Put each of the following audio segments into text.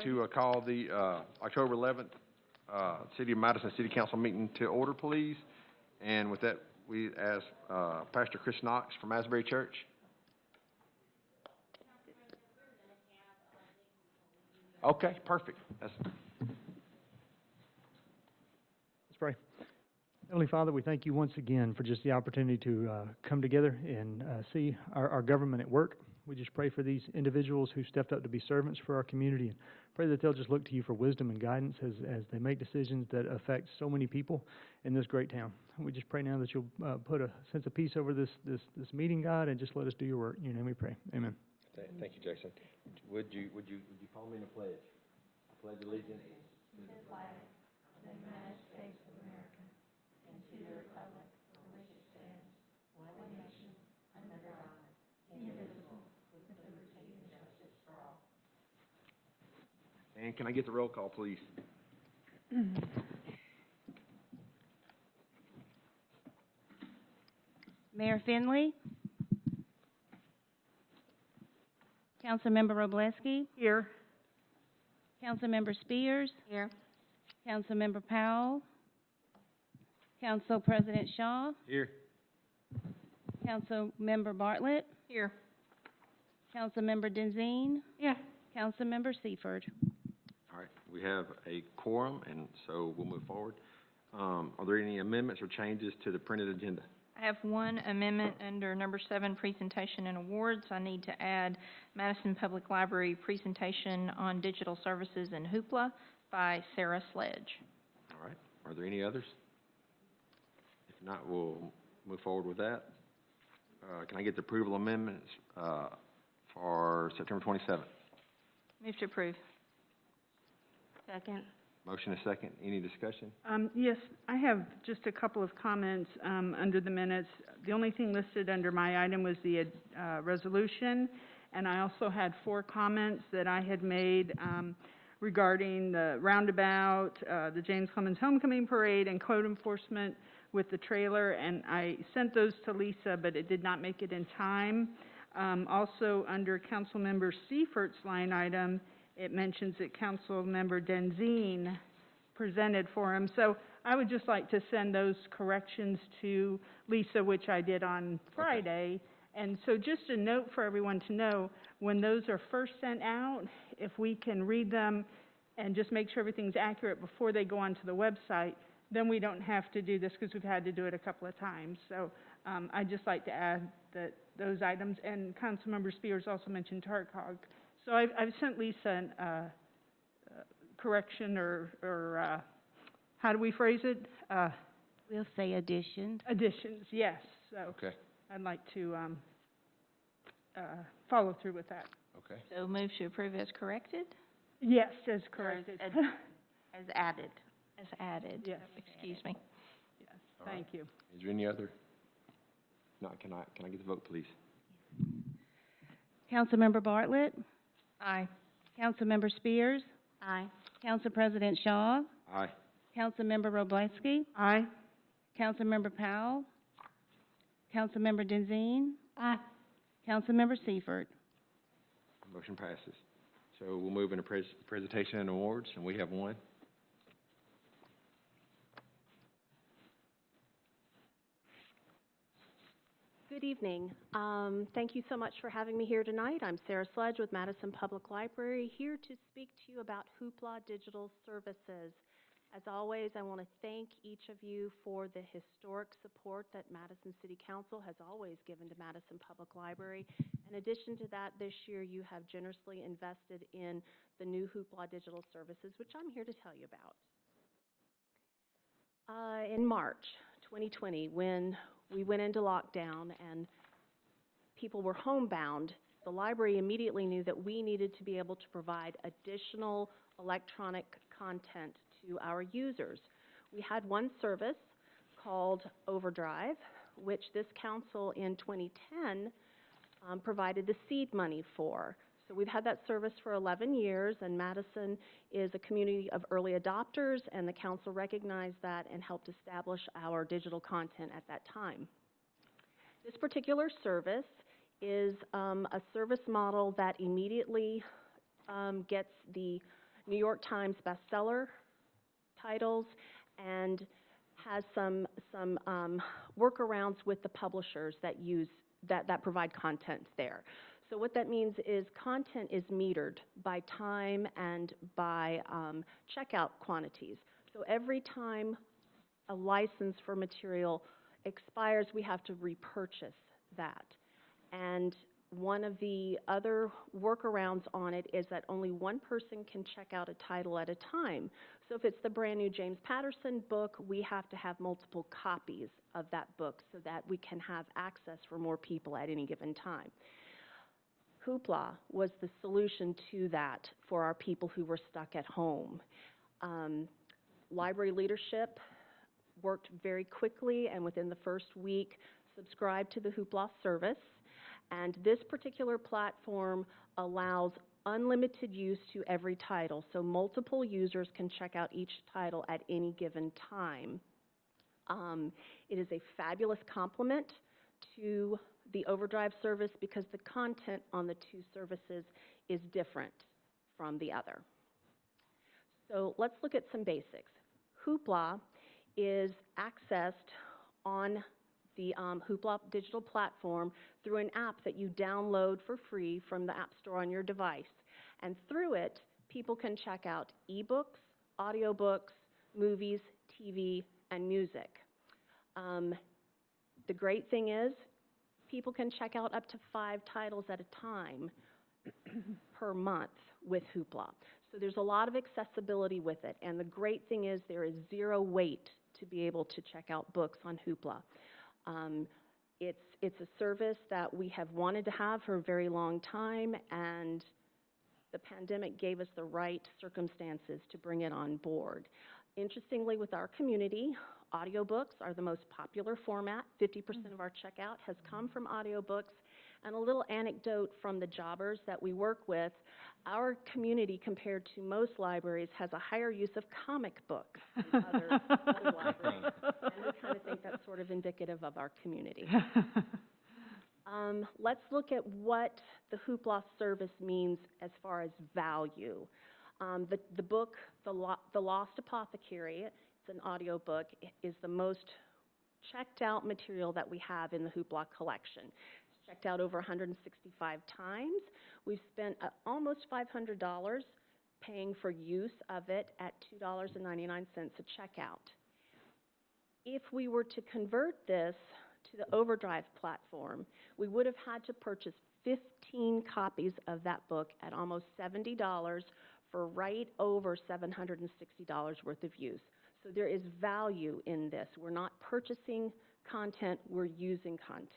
to call the October 11th City of Madison City Council meeting to order, please. And with that, we ask Pastor Chris Knox from Asbury Church. Okay, perfect. Let's pray. Heavenly Father, we thank you once again for just the opportunity to come together and see our government at work. We just pray for these individuals who stepped up to be servants for our community, and pray that they'll just look to you for wisdom and guidance as they make decisions that affect so many people in this great town. We just pray now that you'll put a sense of peace over this meeting, God, and just let us do your work. In your name we pray. Amen. Thank you, Jason. Would you follow me in the pledge? I pledge allegiance to the flag of the United States of America and to the republic for which it stands, one nation, under God, indivisible, with liberty and justice for all. And can I get the roll call, please? Mayor Finley. Councilmember Robleski. Here. Councilmember Spears. Here. Councilmember Powell. Council President Shaw. Here. Councilmember Bartlett. Here. Councilmember Denzine. Yeah. Councilmember Seaford. All right, we have a quorum, and so we'll move forward. Are there any amendments or changes to the printed agenda? I have one amendment under number 7, presentation and awards. I need to add Madison Public Library presentation on digital services and Hoopla by Sarah Sledge. All right, are there any others? If not, we'll move forward with that. Can I get the approval amendments for September 27th? Move to approve. Second. Motion is second. Any discussion? Yes, I have just a couple of comments under the minutes. The only thing listed under my item was the resolution, and I also had 4 comments that I had made regarding the roundabout, the James Clemens Homecoming Parade, and code enforcement with the trailer, and I sent those to Lisa, but it did not make it in time. Also, under Councilmember Seiferd's line item, it mentions that Councilmember Denzine presented for him. So I would just like to send those corrections to Lisa, which I did on Friday. Okay. And so just a note for everyone to know, when those are first sent out, if we can read them and just make sure everything's accurate before they go onto the website, then we don't have to do this because we've had to do it a couple of times. So I'd just like to add that those items, and Councilmember Spears also mentioned TARCOG. So I've sent Lisa correction or how do we phrase it? We'll say additions. Additions, yes. So okay. I'd like to follow through with that. Okay. So move to approve as corrected? Yes, as corrected. As added. As added. Yes. Excuse me. Yes. Thank you. Is there any other? No. Can I get the vote, please? Councilmember Bartlett. Aye. Councilmember Spears. Aye. Council President Shaw. Aye. Councilmember Robleski. Aye. Councilmember Powell. Councilmember Denzine. Aye. Councilmember Seaford. Motion passes. So we'll move into presentation and awards, and we have one. Good evening. Thank you so much for having me here tonight. I'm Sarah Sledge with Madison Public Library, here to speak to you about Hoopla Digital Services. As always, I want to thank each of you for the historic support that Madison City Council has always given to Madison Public Library. In addition to that, this year you have generously invested in the new Hoopla Digital Services, which I'm here to tell you about. In March 2020, when we went into lockdown and people were homebound, the library immediately knew that we needed to be able to provide additional electronic content to our users. We had one service called Overdrive, which this council in 2010 provided the seed money for. So we've had that service for 11 years, and Madison is a community of early adopters, and the council recognized that and helped establish our digital content at that time. This particular service is a service model that immediately gets the New York Times bestseller titles, and has some workarounds with the publishers that provide content there. So what that means is content is metered by time and by checkout quantities. So every time a license for material expires, we have to repurchase that. And one of the other workarounds on it is that only one person can check out a title at a time. So if it's the brand new James Patterson book, we have to have multiple copies of that book so that we can have access for more people at any given time. Hoopla was the solution to that for our people who were stuck at home. Library leadership worked very quickly and within the first week subscribed to the Hoopla service. And this particular platform allows unlimited use to every title, so multiple users can check out each title at any given time. It is a fabulous complement to the Overdrive service because the content on the two services is different from the other. So let's look at some basics. Hoopla is accessed on the Hoopla digital platform through an app that you download for free from the App Store on your device. And through it, people can check out ebooks, audiobooks, movies, TV, and music. The great thing is, people can check out up to 5 titles at a time per month with Hoopla. So there's a lot of accessibility with it. And the great thing is there is zero wait to be able to check out books on Hoopla. It's a service that we have wanted to have for a very long time, and the pandemic gave us the right circumstances to bring it on board. Interestingly, with our community, audiobooks are the most popular format. 50% of our checkout has come from audiobooks. And a little anecdote from the jobbers that we work with, our community, compared to most libraries, has a higher use of comic books than other libraries. And we kind of think that's sort of indicative of our community. Let's look at what the Hoopla service means as far as value. The book, The Lost Apothecary, it's an audio book, is the most checked out material that we have in the Hoopla collection. It's checked out over 165 times. We've spent almost $500 paying for use of it at $2.99 a checkout. If we were to convert this to the Overdrive platform, we would have had to purchase 15 copies of that book at almost $70 for right over $760 worth of use. So there is value in this. We're not purchasing content, we're using content.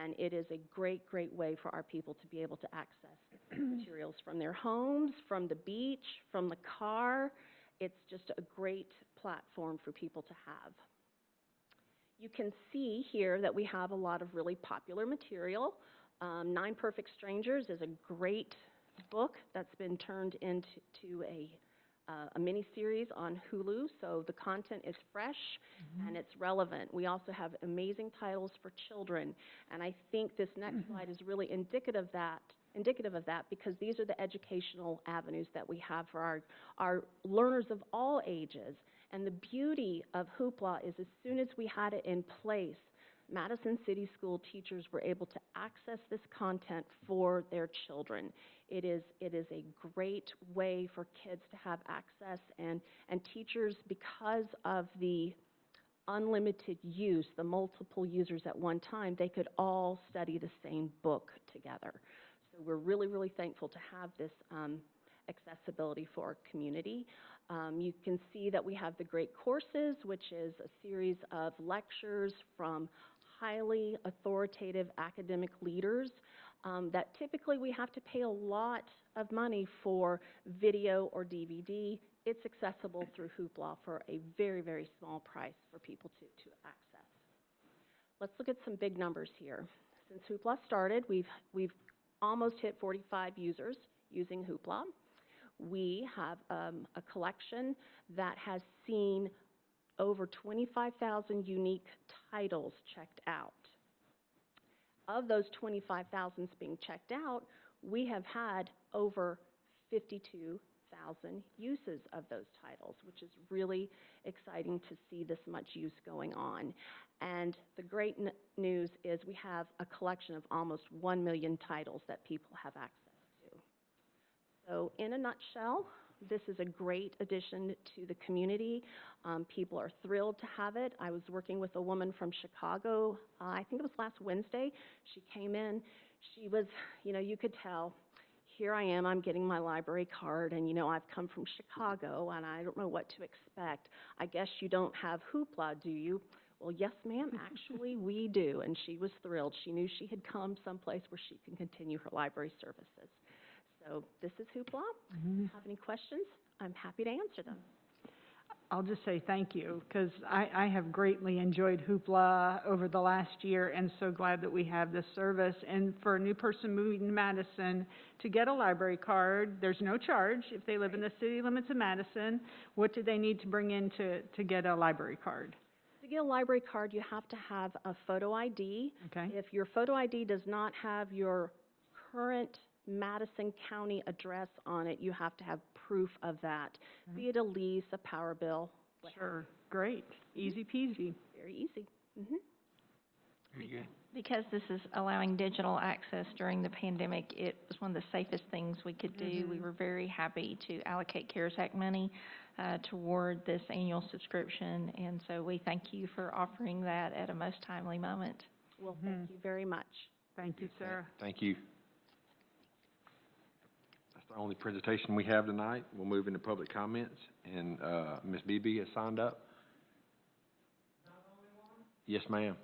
And it is a great, great way for our people to be able to access materials from their homes, from the beach, from the car. It's just a great platform for people to have. You can see here that we have a lot of really popular material. 9 Perfect Strangers is a great book that's been turned into a mini-series on Hulu, so the content is fresh and it's relevant. We also have amazing titles for children, and I think this next slide is really indicative of that because these are the educational avenues that we have for our learners of all ages. And the beauty of Hoopla is as soon as we had it in place, Madison City School teachers were able to access this content for their children. It is a great way for kids to have access, and teachers, because of the unlimited use, the multiple users at one time, they could all study the same book together. So we're really, really thankful to have this accessibility for our community. You can see that we have the Great Courses, which is a series of lectures from highly authoritative academic leaders that typically we have to pay a lot of money for video or DVD. It's accessible through Hoopla for a very, very small price for people to access. Let's look at some big numbers here. Since Hoopla started, we've almost hit 45 users using Hoopla. We have a collection that has seen over 25,000 unique titles checked out. Of those 25,000 being checked out, we have had over 52 uses of those titles, which is really exciting to see this much use going on. And the great news is we have a collection of almost 1 million titles that people have access to. So in a nutshell, this is a great addition to the community. People are thrilled to have it. I was working with a woman from Chicago, I think it was last Wednesday. She came in, she was, you could tell, here I am, I'm getting my library card, and I've come from Chicago, and I don't know what to expect. I guess you don't have hoopla, do you? Well, yes, ma'am, actually, we do. And she was thrilled. She knew she had come someplace where she can continue her library services. So this is hoopla. If you have any questions, I'm happy to answer them. I'll just say thank you, because I have greatly enjoyed Hoopla over the last year, and so glad that we have this service. And for a new person moving to Madison, to get a library card, there's no charge if they live in the city limits of Madison. What do they need to bring in to get a library card? To get a library card, you have to have a photo ID. Okay. If your photo ID does not have your current Madison County address on it, you have to have proof of that, be it a lease, a power bill. Sure. Great. Easy peasy. Very easy. Very good. Because this is allowing digital access during the pandemic, it was one of the safest things we could do. We were very happy to allocate CARES Act money toward this annual subscription, and so we thank you for offering that at a most timely moment. Well, thank you very much. Thank you, Sarah. Thank you. That's the only presentation we have tonight. We'll move into public comments, and Ms. Beebe has signed up. Yes, ma'am.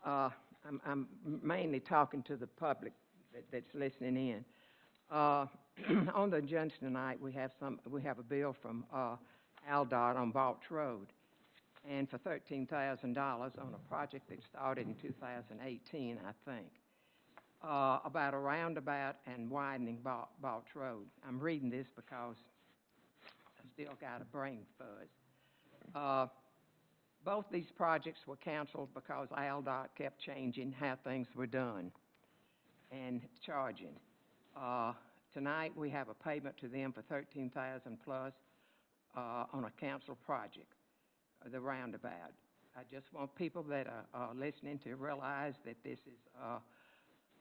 I'm mainly talking to the public that's listening in. On the agenda tonight, we have a bill from ALDOT on Balch Road, and for $13,000 on a project that started in 2018, I think, about a roundabout and widening Balch Road. I'm reading this because I still got a brain fuzz. Both these projects were canceled because ALDOT kept changing how things were done and charging. Tonight, we have a payment to them for $13,000 plus on a canceled project, the roundabout. I just want people that are listening to realize that this is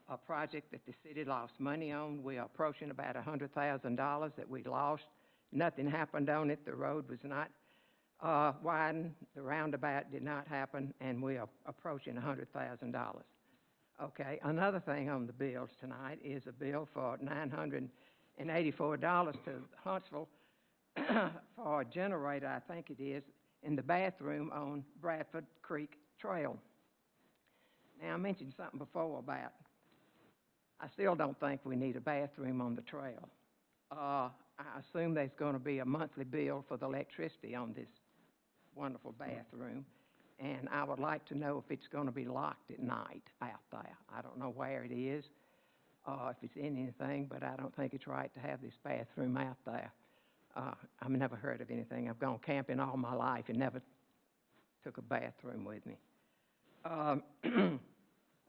a project that the city lost money on. We are approaching about $100,000 that we lost. Nothing happened on it. The road was not widened, the roundabout did not happen, and we are approaching $100,000. Okay, another thing on the bills tonight is a bill for $984 to Huntsville for a generator, I think it is, in the bathroom on Bradford Creek Trail. Now, I mentioned something before about, I still don't think we need a bathroom on the trail. I assume there's going to be a monthly bill for the electricity on this wonderful bathroom, and I would like to know if it's going to be locked at night out there. I don't know where it is, if it's in anything, but I don't think it's right to have this bathroom out there. I've never heard of anything. I've gone camping all my life and never took a bathroom with me.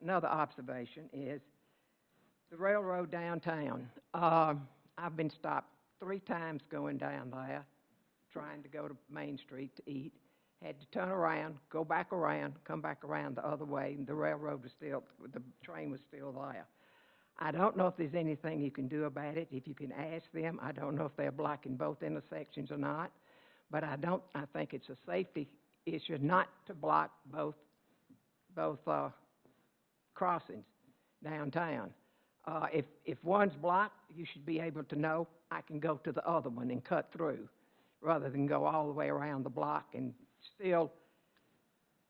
Another observation is the railroad downtown. I've been stopped 3 times going down there, trying to go to Main Street to eat. Had to turn around, go back around, come back around the other way, and the railroad was still, the train was still there. I don't know if there's anything you can do about it. If you can ask them, I don't know if they're blocking both intersections or not, but I think it's a safety issue not to block both crossings downtown. If one's blocked, you should be able to know I can go to the other one and cut through, rather than go all the way around the block. And still,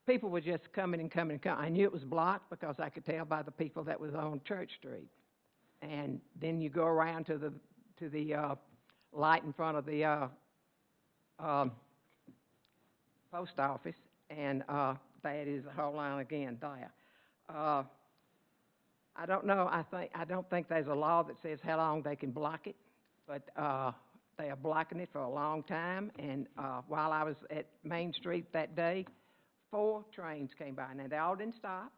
people were just coming and coming and coming. I knew it was blocked because I could tell by the people that was on Church Street. And then you go around to the light in front of the post office, and that is the whole line again there. I don't know. I don't think there's a law that says how long they can block it, but they are blocking it for a long time. And while I was at Main Street that day, 4 trains came by. Now, they all didn't stop,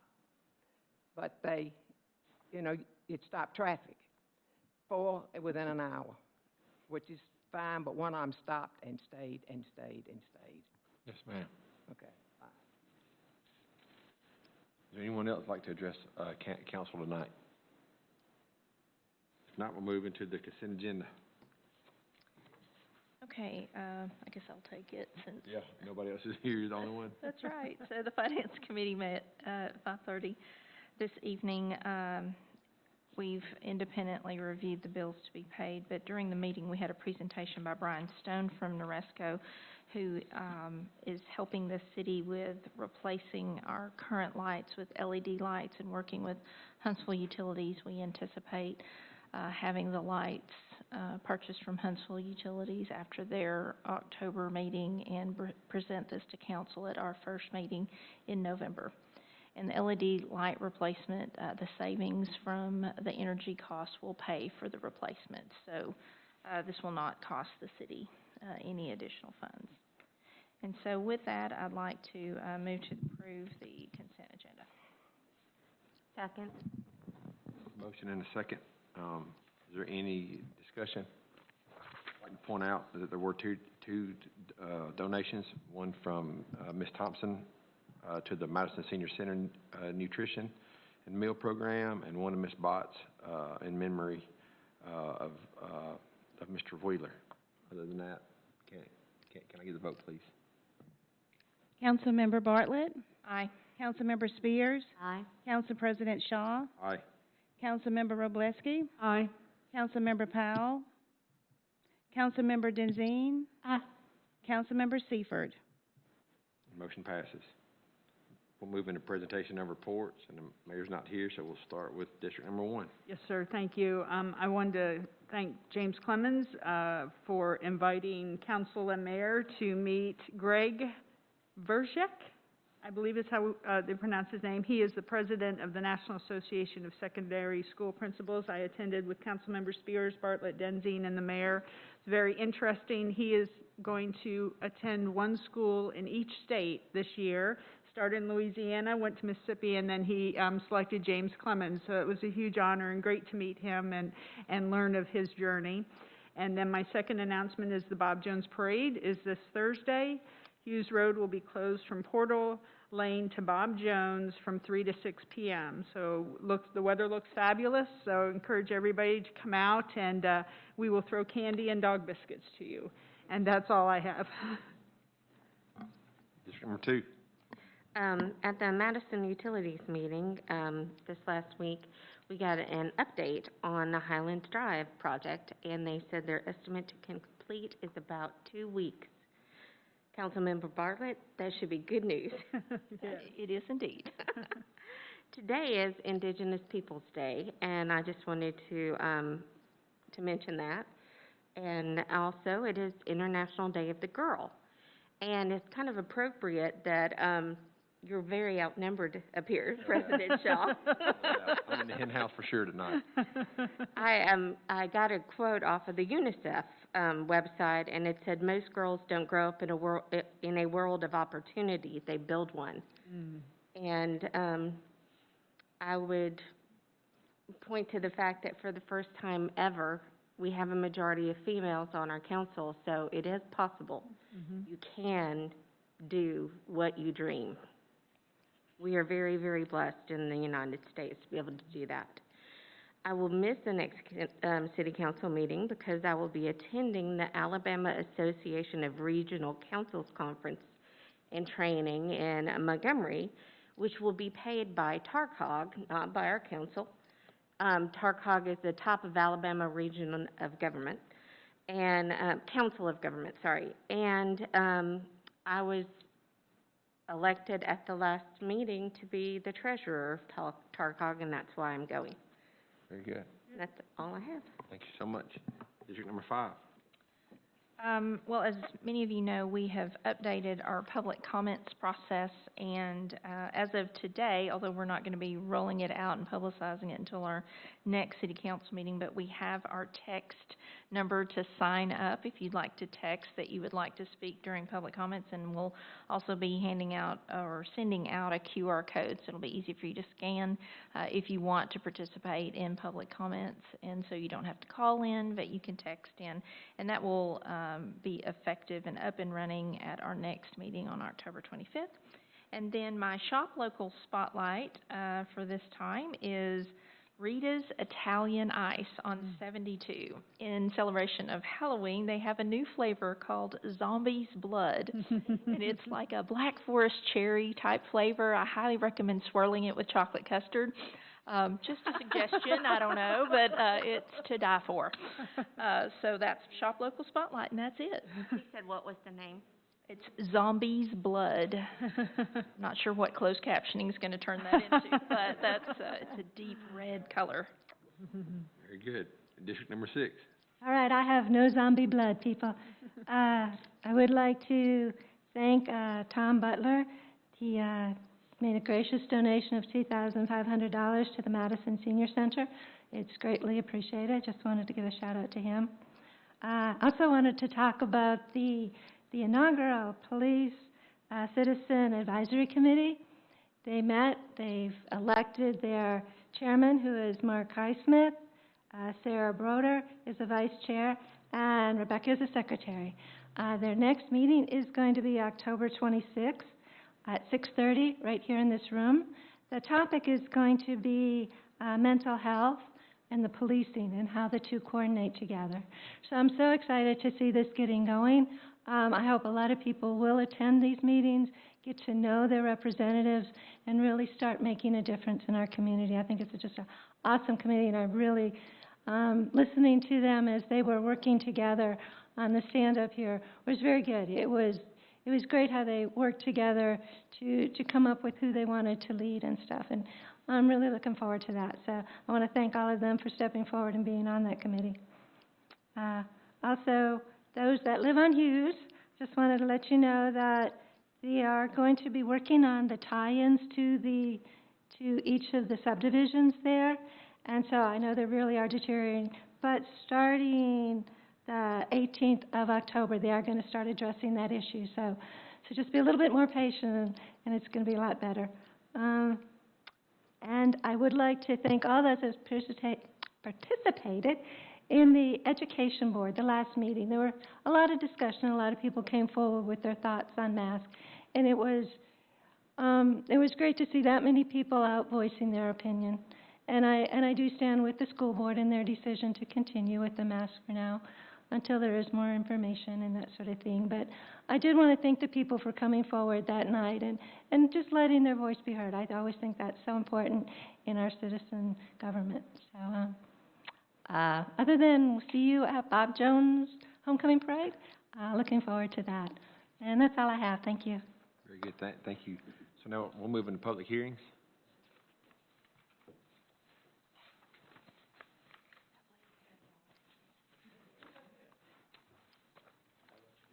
but they you know, it stopped traffic. 4 within an hour, which is fine, but one of them stopped and stayed and stayed and stayed. Yes, ma'am. Okay, fine. Is there anyone else like to address, council tonight? If not, we'll move into the consent agenda. Okay, I guess I'll take it since. Yeah, nobody else is here, you're the only one. That's right. So the Finance Committee met at 5:30 this evening. We've independently reviewed the bills to be paid, but during the meeting, we had a presentation by Brian Stone from Noresco, who is helping the city with replacing our current lights with LED lights and working with Huntsville Utilities. We anticipate having the lights purchased from Huntsville Utilities after their October meeting and present this to council at our first meeting in November. And the LED light replacement, the savings from the energy costs will pay for the replacement. So this will not cost the city any additional funds. And so with that, I'd like to move to approve the consent agenda. Second. Motion and a second. Is there any discussion? I'd like to point out that there were two donations, one from Ms. Thompson to the Madison Senior Center Nutrition and Meal Program, and one of Ms. Botts in memory of Mr. Wheeler. Other than that, can I get the vote, please? Councilmember Bartlett? Aye. Councilmember Spears? Aye. Council President Shaw? Aye. Councilmember Robleski? Aye. Councilmember Powell? Councilmember Denzine? Aye. Councilmember Seifert? Motion passes. We'll move into presentation of reports, and the mayor's not here, so we'll start with district number 1. Yes, sir, thank you. I wanted to thank James Clemens for inviting council and mayor to meet Greg Verzek, I believe is how they pronounce his name. He is the president of the National Association of Secondary School Principals. I attended with Councilmember Spears, Bartlett, Denzine, and the mayor. It's very interesting. He is going to attend one school in each state this year. Started in Louisiana, went to Mississippi, and then he selected James Clemens. So it was a huge honor and great to meet him and learn of his journey. And then my second announcement is the Bob Jones Parade is this Thursday. Hughes Road will be closed from Portal Lane to Bob Jones from 3 to 6 p.m. So the weather looks fabulous, so encourage everybody to come out, and we will throw candy and dog biscuits to you. And that's all I have. District number 2. At the Madison Utilities meeting this last week, we got an update on the Highlands Drive project, and they said their estimate to complete is about 2 weeks. Councilmember Bartlett, that should be good news. Yes. It is indeed. Today is Indigenous Peoples' Day, and I just wanted to mention that. And also, it is International Day of the Girl. And it's kind of appropriate that you're very outnumbered, appears, President Shaw. I'm in the hen house for sure tonight. I got a quote off of the UNICEF website, and it said, "Most girls don't grow up in a world of opportunity; they build one." And I would point to the fact that for the first time ever, we have a majority of females on our council, so it is possible. You can do what you dream. We are very, very blessed in the United States to be able to do that. I will miss the next city council meeting because I will be attending the Alabama Association of Regional Councils Conference and training in Montgomery, which will be paid by TARCOG, not by our council. TARCOG is the top of Alabama Region of Government, and Council of Government, sorry. And I was elected at the last meeting to be the treasurer of TARCOG, and that's why I'm going. Very good. That's all I have. Thank you so much. District number 5. Well, as many of you know, we have updated our public comments process, and as of today, although we're not going to be rolling it out and publicizing it until our next city council meeting, but we have our text number to sign up if you'd like to text that you would like to speak during public comments, and we'll also be handing out or sending out a QR code, so it'll be easy for you to scan if you want to participate in public comments, and so you don't have to call in, but you can text in, and that will be effective and up and running at our next meeting on October 25th. And then my Shop Local Spotlight for this time is Rita's Italian Ice on 72. In celebration of Halloween, they have a new flavor called Zombie's Blood. And it's like a Black Forest cherry type flavor. I highly recommend swirling it with chocolate custard. Just a suggestion, I don't know, but it's to die for. So that's Shop Local Spotlight, and that's it. You said what was the name? It's Zombie's Blood. Not sure what closed captioning is going to turn that into, but that's it's a deep red color. Very good. District number 6. All right, I have no zombie blood, people. I would like to thank Tom Butler. He made a gracious donation of $2,500 to the Madison Senior Center. It's greatly appreciated. Just wanted to give a shout out to him. Also wanted to talk about the inaugural Police Citizen Advisory Committee. They met, they've elected their chairman, who is Mark Highsmith. Sarah Broder is the vice chair, and Rebecca is the secretary. Their next meeting is going to be October 26th at 6:30, right here in this room. The topic is going to be mental health and the policing and how the two coordinate together. So I'm so excited to see this getting going. I hope a lot of people will attend these meetings, get to know their representatives, and really start making a difference in our community. I think it's just an awesome committee, and I really, listening to them as they were working together on the stand-up here was very good. It was great how they worked together to come up with who they wanted to lead and stuff, and I'm really looking forward to that. So I want to thank all of them for stepping forward and being on that committee. Also, those that live on Hughes, just wanted to let you know that they are going to be working on the tie-ins to each of the subdivisions there, and so I know they really are deteriorating, but starting the 18th of October, they are going to start addressing that issue. So just be a little bit more patient, and it's going to be a lot better. And I would like to thank all those that participated in the Education Board, the last meeting. There were a lot of discussion, a lot of people came forward with their thoughts on masks, and it was great to see that many people out voicing their opinion. And I do stand with the school board in their decision to continue with the mask for now until there is more information and that sort of thing. But I did want to thank the people for coming forward that night and just letting their voice be heard. I always think that's so important in our citizen government. So other than we'll see you at Bob Jones' Homecoming Parade, looking forward to that. And that's all I have. Thank you. Very good. Thank you. So now we'll move into public hearings.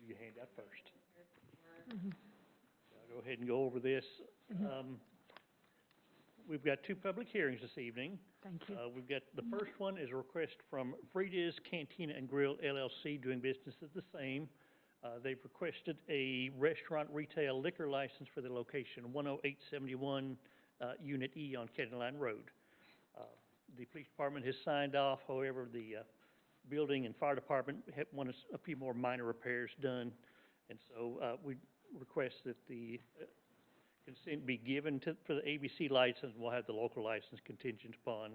You hand out first. I'll go ahead and go over this. We've got 2 public hearings this evening. Thank you. We've got, the first one is a request from Frida's Cantina and Grill LLC, doing business as the same. They've requested a restaurant retail liquor license for the location 10871 Unit E on County Line Road. The police department has signed off, however, the building and fire department want a few more minor repairs done, and so we request that the consent be given for the ABC license. We'll have the local license contingent upon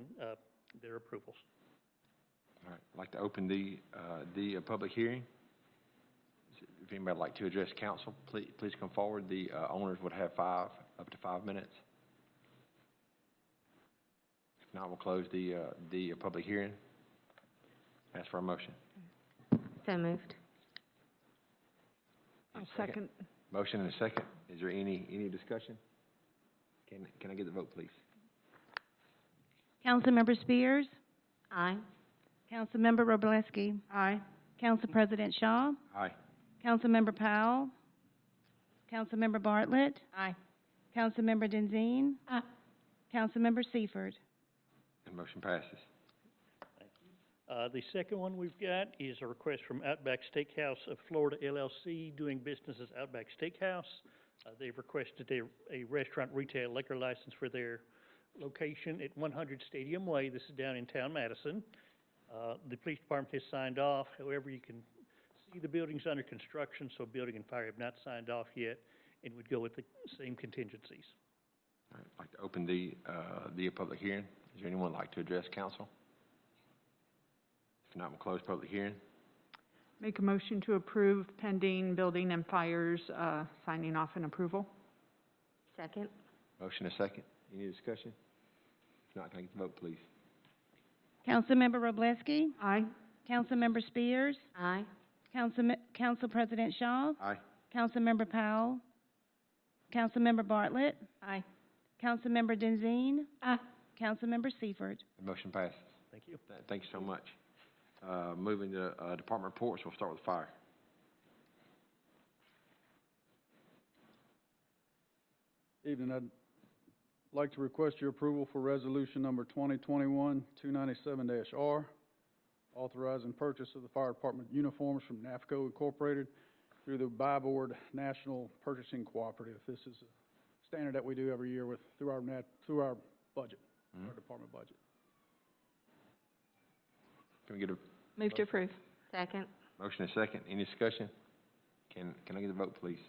their approvals. All right. I'd like to open the public hearing. If anybody would like to address council, please come forward. The owners would have up to 5 minutes. If not, we'll close the public hearing. Ask for a motion. So moved. I'll second. Motion and a second. Is there any discussion? Can I get the vote, please? Councilmember Spears? Aye. Councilmember Robleski? Aye. Council President Shaw, Aye. Councilmember Powell, Councilmember Bartlett, Aye. Councilmember Denzine, Aye. Councilmember Seifert. And motion passes. The second one we've got is a request from Outback Steakhouse of Florida LLC, doing business as Outback Steakhouse. They've requested a restaurant retail liquor license for their location at 100 Stadium Way. This is down in town, Madison. The police department has signed off. However, you can see the building's under construction, so building and fire have not signed off yet, and would go with the same contingencies. All right, I'd like to open the public hearing. Is there anyone like to address council? If not, we'll close public hearing. Make a motion to approve pending building and fires, signing off and approval. Second. Motion and second. Any discussion? If not, can I get the vote, please? Councilmember Robleski, Aye. Councilmember Spears, Aye. Council President Shaw, Aye. Councilmember Powell, Councilmember Bartlett, Aye. Councilmember Denzine, Aye. Councilmember Seifert. The motion passes. Thank you. Thank you so much. Moving to department reports, we'll start with fire. Evening, I'd like to request your approval for resolution number 2021-297-R, authorizing purchase of the fire department uniforms from NAFCO Incorporated through the Buy Board National Purchasing Cooperative. This is a standard that we do every year through our budget, our department budget. Can we get a Move to approve. Second. motion and second? Any discussion? Can I get the vote, please?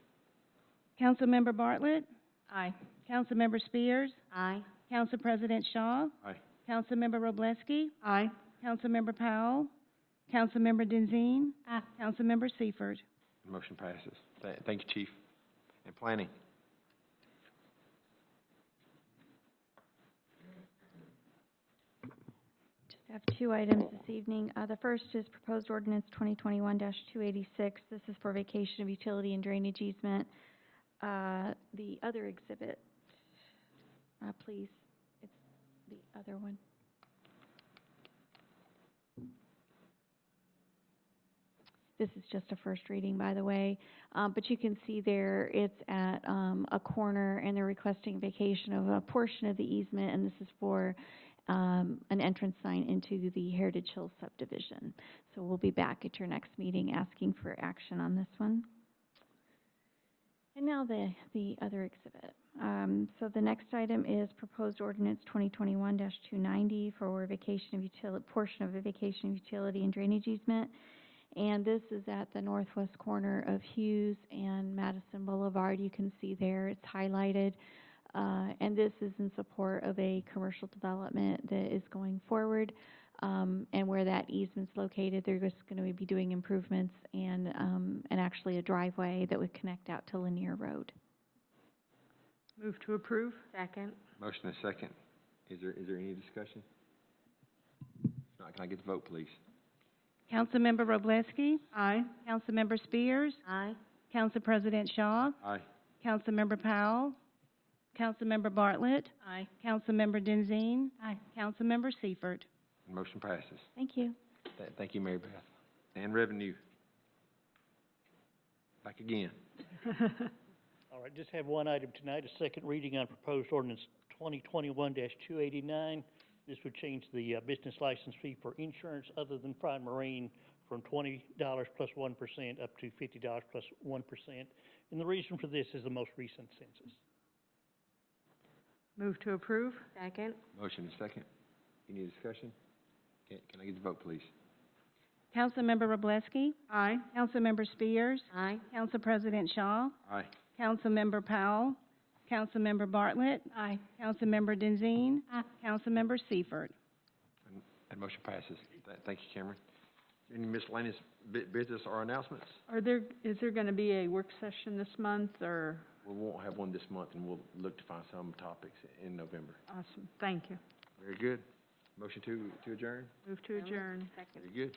Councilmember Bartlett, Aye. Councilmember Spears, Aye. Council President Shaw, Aye. Councilmember Robleski, Aye. Councilmember Powell, Councilmember Denzine, Aye. Councilmember Seifert. The motion passes. Thank you, Chief. And planning. Just have two items this evening. The first is proposed ordinance 2021-286. This is for vacation of utility and drainage easement. The other exhibit, please, it's the other one. This is just a first reading, by the way, but you can see there it's at a corner, and they're requesting vacation of a portion of the easement, and this is for an entrance sign into the Heritage Hills subdivision. So we'll be back at your next meeting asking for action on this one. And now the other exhibit. So the next item is proposed ordinance 2021-290 for portion of a vacation of utility and drainage easement. And this is at the northwest corner of Hughes and Madison Boulevard. You can see there it's highlighted. And this is in support of a commercial development that is going forward. And where that easement's located, they're just going to be doing improvements and actually a driveway that would connect out to Lanier Road. Move to approve. Second. Motion and second. Is there any discussion? If not, can I get the vote, please? Councilmember Robleski, Aye. Councilmember Spears, Aye. Council President Shaw, Aye. Councilmember Powell, Councilmember Bartlett, Aye. Councilmember Denzine, Aye. Councilmember Seifert. Motion passes. Thank you. Thank you, Mary Beth. And revenue. Back again. All right, just have one item tonight, a second reading on proposed ordinance 2021-289. This would change the business license fee for insurance other than fire and marine from $20 plus 1% up to $50 plus 1%. And the reason for this is the most recent census. Move to approve. Second. Motion and second. Any discussion? Can I get the vote, please? Councilmember Robleski, Aye. Councilmember Spears, Aye. Council President Shaw, Aye. Councilmember Powell, Councilmember Bartlett, Aye. Councilmember Denzine, Aye. Councilmember Seifert. And motion passes. Thank you, Cameron. Any miscellaneous business or announcements? Is there going to be a work session this month, or? We won't have one this month, and we'll look to find some topics in November. Awesome, thank you. Very good. Motion to adjourn? Move to adjourn. Second. Very good.